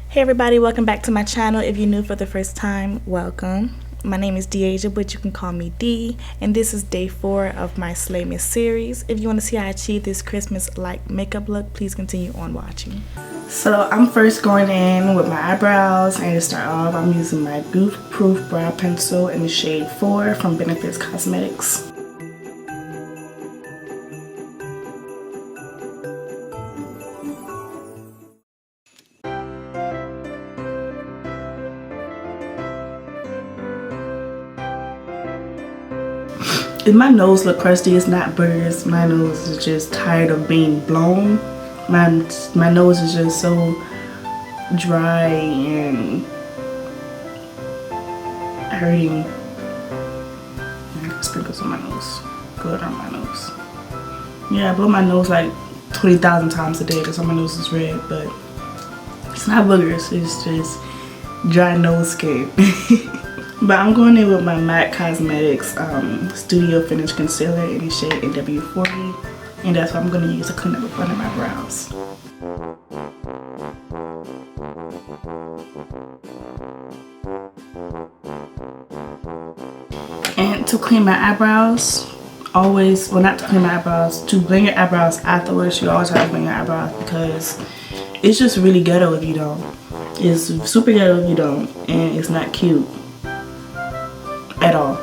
Hey everybody, welcome back to my channel. If you're new for the first time, welcome. My name is Deasia, but you can call me D, and this is day 4 of my SLEIGHMAS series. If you want to see how I achieve this Christmas-like makeup look, please continue on watching. So I'm first going in with my eyebrows, and to start off, I'm using my Goof Proof Brow Pencil in the shade 4 from Benefits Cosmetics. If my nose look crusty, it's not boogers. My nose is just tired of being blown. My nose is just so dry and hurting. I got sprinkles on my nose. Good on my nose. Yeah, I blow my nose like 20,000 times a day because my nose is red, but it's not boogers. It's just dry nose skin. But I'm going in with my MAC Cosmetics Studio Finish Concealer in the shade NW40, and that's what I'm going to use to clean up the front of my brows. And to clean my eyebrows, always, well, not to clean my eyebrows, to blend your eyebrows afterwards, you always have to blend your eyebrows because it's just really ghetto if you don't. It's super ghetto if you don't, and it's not cute at all.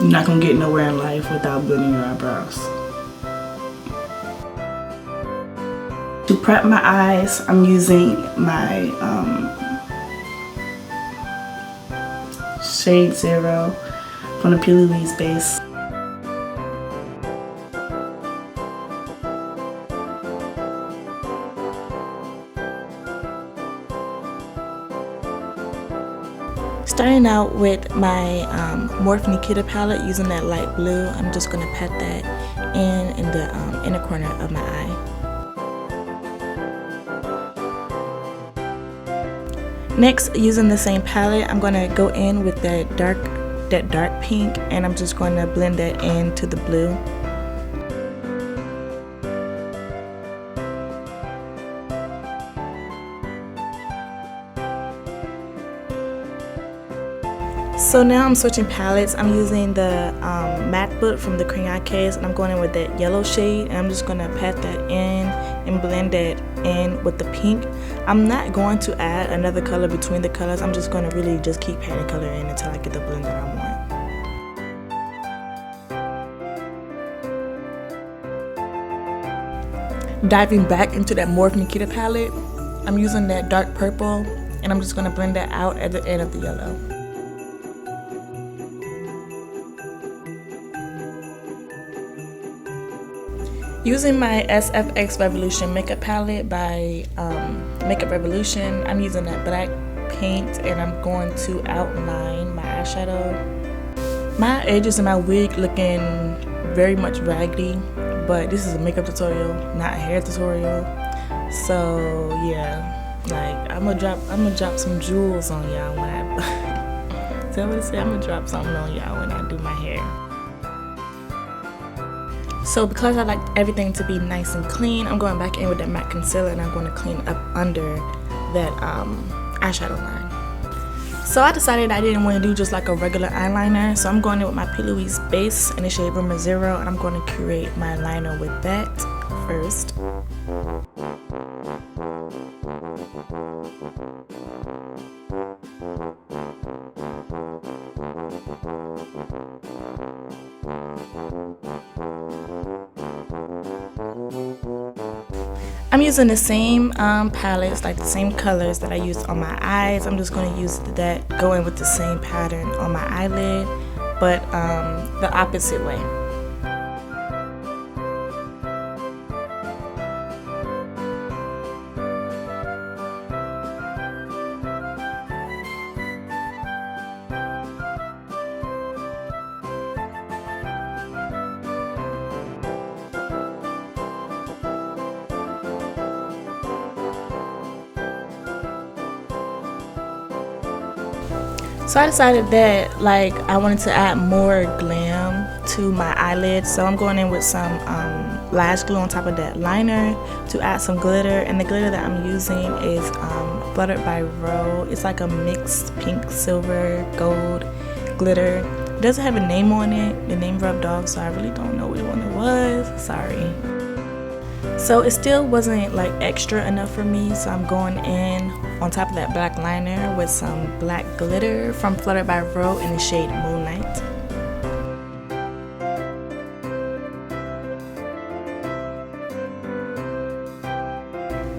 You're not gonna get nowhere in life without blending your eyebrows. To prep my eyes, I'm using my shade 0 from the P. Louise base. Starting out with my Morphe Nikita palette using that light blue, I'm just going to pat that in the inner corner of my eye. Next, using the same palette, I'm going to go in with that dark pink, and I'm just going to blend that into the blue. So now I'm switching palettes. I'm using the matte book from the crayon case, and I'm going in with that yellow shade, and I'm just going to pat that in and blend that in with the pink. I'm not going to add another color between the colors. I'm just going to really just keep patting color in until I get the blend that I want. Diving back into that Morphe Nikita palette, I'm using that dark purple, and I'm just going to blend that out at the end of the yellow. Using my SFX Revolution makeup palette by Makeup Revolution, I'm using that black paint, and I'm going to outline my eyeshadow. My edges and my wig looking very much raggedy, but this is a makeup tutorial, not a hair tutorial. So yeah, like I'm gonna drop some jewels on y'all when I tell me to say I'm gonna drop something on y'all when I do my hair. So because I like everything to be nice and clean, I'm going back in with that matte concealer, and I'm going to clean up under that eyeshadow line. So I decided I didn't want to do just like a regular eyeliner, so I'm going in with my P. Louise base in the shade Rumour 0, and I'm going to create my liner with that first. I'm using the same palettes, like the same colors that I used on my eyes. I'm just going to use that, go in with the same pattern on my eyelid, but the opposite way. So I decided that I wanted to add more glam to my eyelids, so I'm going in with some lash glue on top of that liner to add some glitter. And the glitter that I'm using is Fluttered by Ro. It's like a mixed pink, silver, gold glitter. It doesn't have a name on it. The name rubbed off, so I really don't know which one it was. Sorry. So it still wasn't like extra enough for me, so I'm going in on top of that black liner with some black glitter from Fluttered by Ro in the shade Moonlight.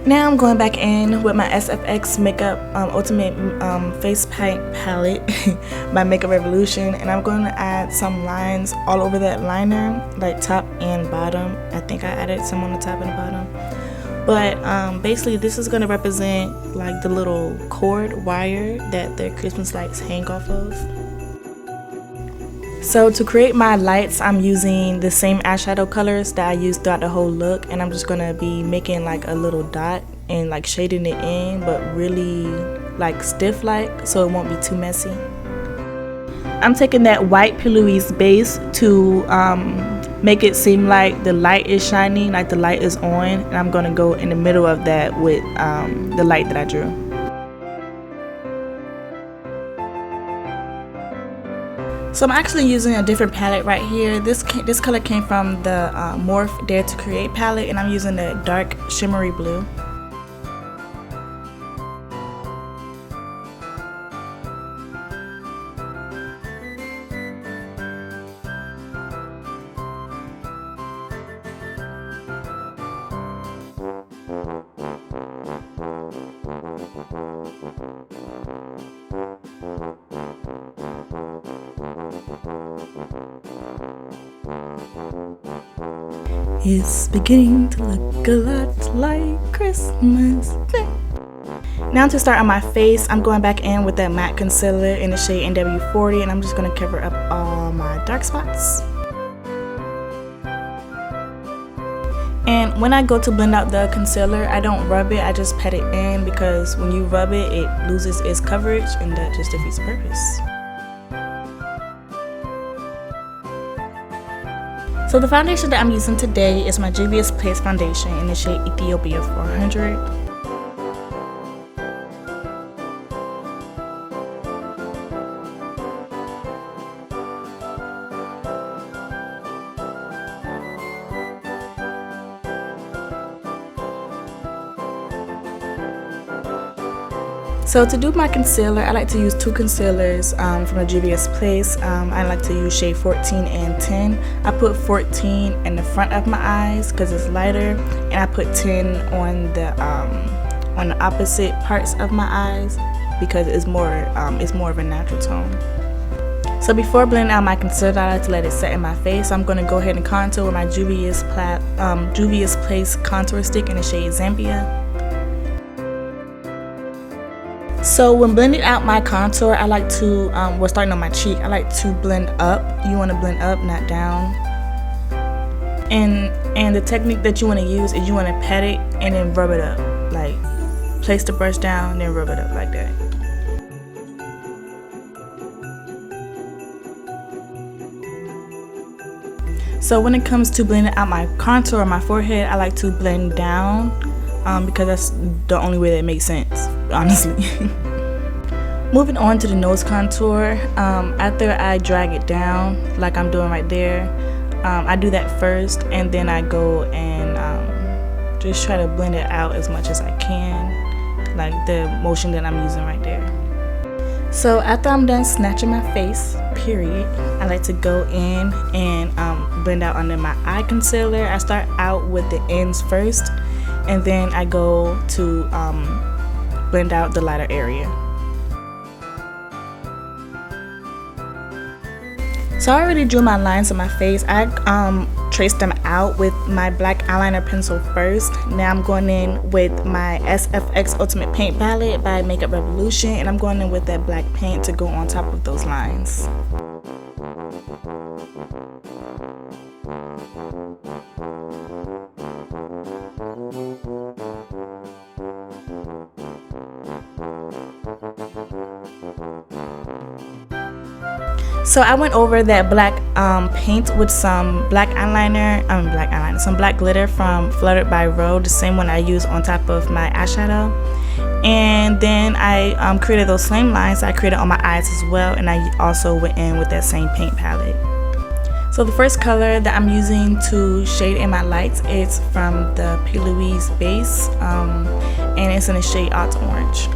Now I'm going back in with my SFX Makeup Ultimate Face Paint Palette by Makeup Revolution, and I'm going to add some lines all over that liner, like top and bottom. I think I added some on the top and the bottom. But basically this is going to represent like the little cord wire that the Christmas lights hang off of. So to create my lights, I'm using the same eyeshadow colors that I used throughout the whole look, and I'm just gonna be making like a little dot and like shading it in, but really like stiff like, so it won't be too messy. I'm taking that white Pilouise base to make it seem like the light is shining, like the light is on, and I'm gonna go in the middle of that with the light that I drew. So I'm actually using a different palette right here. This color came from the Morph Dare to Create palette, and I'm using the dark shimmery blue. It's beginning to look a lot like Christmas Day. Now to start on my face, I'm going back in with that matte concealer in the shade NW40, and I'm just going to cover up all my dark spots. And when I go to blend out the concealer, I don't rub it, I just pat it in, because when you rub it, it loses its coverage and that just defeats the purpose. So the foundation that I'm using today is my Juvia's Place foundation in the shade Ethiopia 400. So to do my concealer, I like to use two concealers from the Juvia's Place. I like to use shade 14 and 10. I put 14 in the front of my eyes because it's lighter, and I put 10 on the opposite parts of my eyes because it's more of a natural tone. So before blending out my concealer, I like to let it set in my face. So I'm going to go ahead and contour with my Juvia's Place contour stick in the shade Zambia. So when blending out my contour, I like to, starting on my cheek, I like to blend up. You want to blend up, not down. And the technique that you want to use is you want to pat it and then rub it up. Like, place the brush down, then rub it up like that. So when it comes to blending out my contour on my forehead, I like to blend down because that's the only way that makes sense, honestly. Moving on to the nose contour, after I drag it down like I'm doing right there, I do that first, and then I go and just try to blend it out as much as I can, like the motion that I'm using right there. So after I'm done snatching my face, period, I like to go in and blend out under my eye concealer. I start out with the ends first, and then I go to blend out the lighter area. So I already drew my lines on my face. I traced them out with my black eyeliner pencil first. Now I'm going in with my SFX Ultimate Paint Palette by Makeup Revolution, and I'm going in with that black paint to go on top of those lines. So I went over that black paint with some some black glitter from Fluttered by Ro, the same one I used on top of my eyeshadow. And then I created those same lines I created on my eyes as well, and I also went in with that same paint palette. So the first color that I'm using to shade in my lights is from the P. Louise base, and it's in the shade Alt Orange.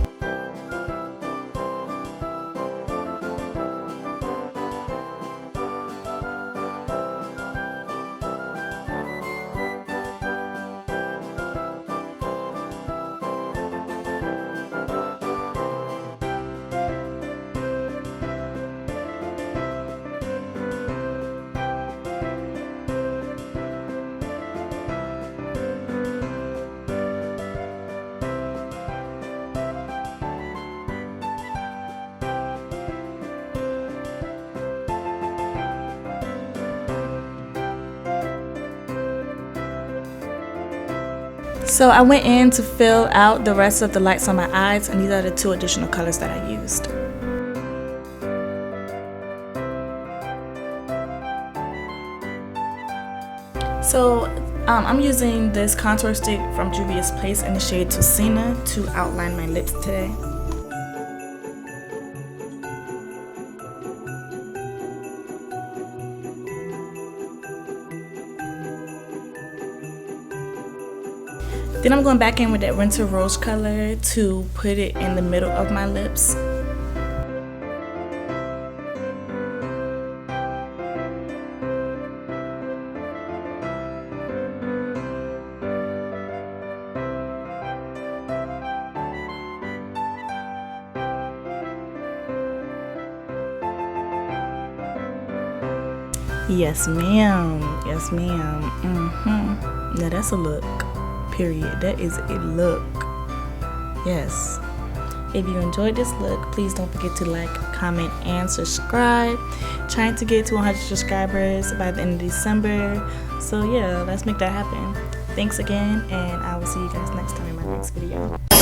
So I went in to fill out the rest of the lights on my eyes, and these are the 2 additional colors that I used. So I'm using this contour stick from Juvia's Place in the shade Tocina to outline my lips today. Then I'm going back in with that Winter Rose color to put it in the middle of my lips. Yes, ma'am. Yes, ma'am. Now that's a look. Period. That is a look. Yes. If you enjoyed this look, please don't forget to like, comment, and subscribe. Trying to get to 100 subscribers by the end of December. So yeah, let's make that happen. Thanks again, and I will see you guys next time in my next video.